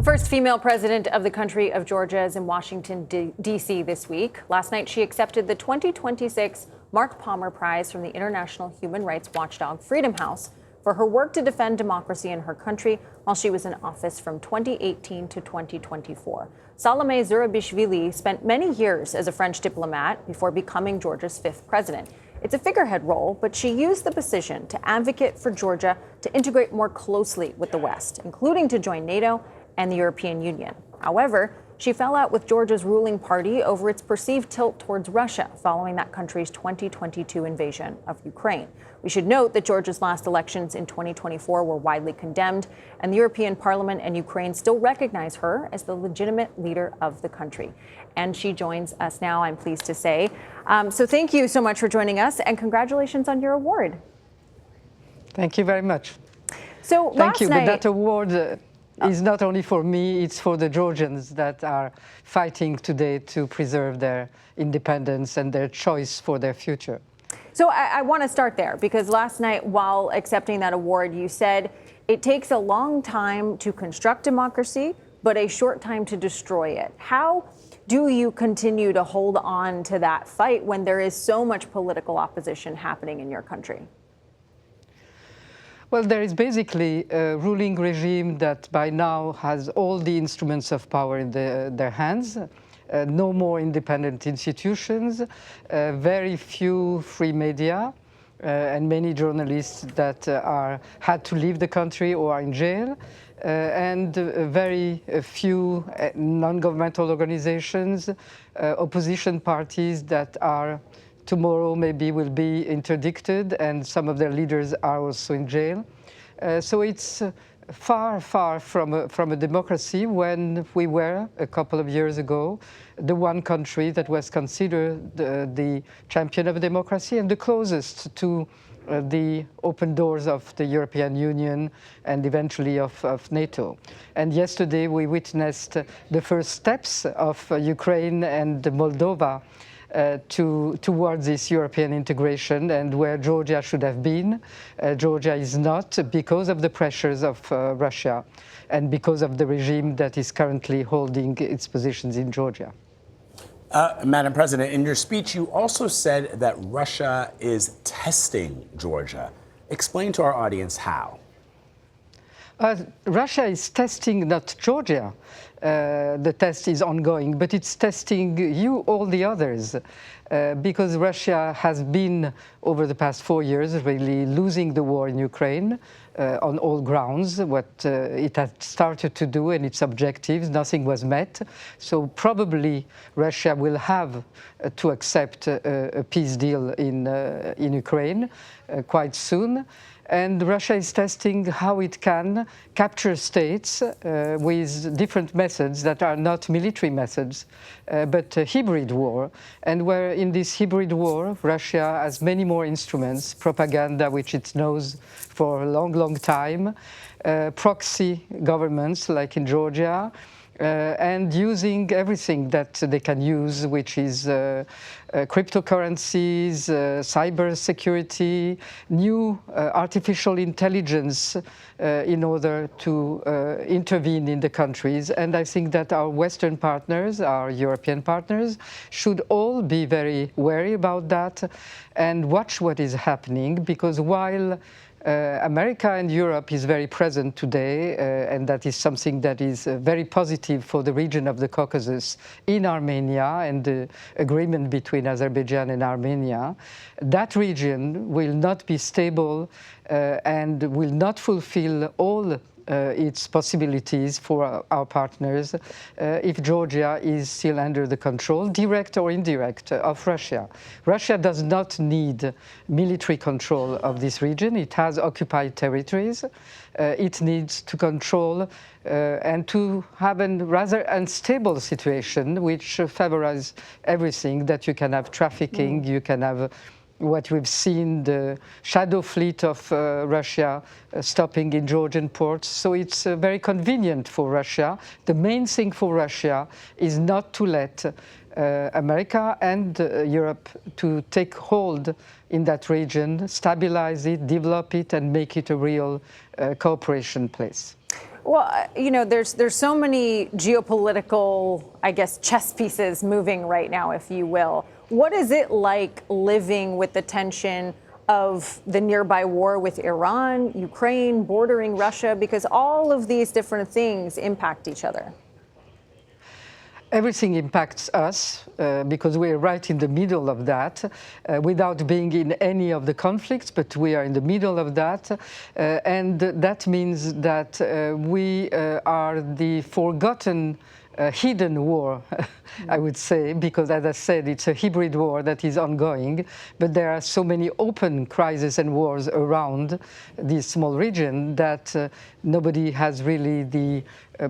First female president of the country of Georgia is in Washington, D.C. this week. Last night, she accepted the 2026 Mark Palmer Prize from the international human rights watchdog Freedom House for her work to defend democracy in her country while she was in office from 2018 to 2024. Salomé Zourabichvili spent many years as a French diplomat before becoming Georgia's fifth president. It's a figurehead role, but she used the position to advocate for Georgia to integrate more closely with the West, including to join NATO and the European Union. However, she fell out with Georgia's ruling party over its perceived tilt towards Russia following that country's 2022 invasion of Ukraine. We should note that Georgia's last elections in 2024 were widely condemned, and the European Parliament and Ukraine still recognize her as the legitimate leader of the country. And she joins us now, I'm pleased to say. So thank you so much for joining us, and congratulations on your award. Thank you very much. So Thank you, night, but that award is not only for me, it's for the Georgians that are fighting today to preserve their independence and their choice for their future. So I want to start there, because last night, while accepting that award, you said it takes a long time to construct democracy, but a short time to destroy it. How do you continue to hold on to that fight when there is so much political opposition happening in your country? Well, there is basically a ruling regime that by now has all the instruments of power in their hands. No more independent institutions, very few free media, and many journalists that had to leave the country or are in jail, and very few non-governmental organizations, opposition parties that are tomorrow maybe will be interdicted, and some of their leaders are also in jail. So it's far, far from a democracy when we were, a couple of years ago, the one country that was considered the champion of democracy and the closest to the open doors of the European Union and eventually of NATO. And yesterday we witnessed the first steps of Ukraine and Moldova towards this European integration, and where Georgia should have been. Georgia is not, because of the pressures of Russia and because of the regime that is currently holding its positions in Georgia. Madam President, in your speech, you also said that Russia is testing Georgia. Explain to our audience how. Russia is testing not Georgia. The test is ongoing, but it's testing you, all the others, because Russia has been, over the past 4 years, really losing the war in Ukraine on all grounds. What it had started to do and its objectives, nothing was met. So probably Russia will have to accept a peace deal in Ukraine quite soon. And Russia is testing how it can capture states with different methods that are not military methods, but a hybrid war. And where in this hybrid war, Russia has many more instruments, propaganda, which it knows for a long, long time, proxy governments like in Georgia, and using everything that they can use, which is cryptocurrencies, cyber security, new artificial intelligence in order to intervene in the countries. And I think that our Western partners, our European partners, should all be very wary about that and watch what is happening, because while America and Europe is very present today, and that is something that is very positive for the region of the Caucasus in Armenia and the agreement between Azerbaijan and Armenia. That region will not be stable and will not fulfill all its possibilities for our partners if Georgia is still under the control, direct or indirect, of Russia. Russia does not need military control of this region. It has occupied territories. It needs to control and to have a rather unstable situation which favorizes everything, that you can have trafficking, you can have what we've seen, the shadow fleet of Russia stopping in Georgian ports. So it's very convenient for Russia. The main thing for Russia is not to let America and Europe to take hold in that region, stabilize it, develop it, and make it a real cooperation place. You know, there's so many geopolitical, I guess, chess pieces moving right now, if you will. What is it like living with the tension of the nearby war with Iran, Ukraine, bordering Russia, because all of these different things impact each other? Everything impacts us because we're right in the middle of that, without being in any of the conflicts, but we are in the middle of that. And that means that we are the forgotten hidden war, I would say, because as I said, it's a hybrid war that is ongoing, but there are so many open crises and wars around this small region that nobody has really the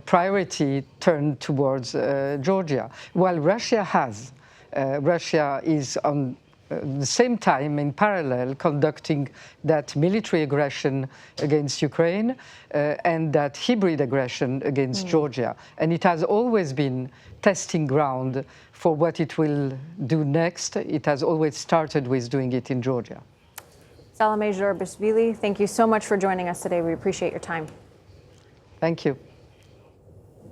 priority turned towards Georgia, while Russia has. Russia is on the same time, in parallel, conducting that military aggression against Ukraine and that hybrid aggression against Georgia. And it has always been testing ground for what it will do next. It has always started with doing it in Georgia. Salomé Zourabichvili, thank you so much for joining us today. We appreciate your time. Thank you.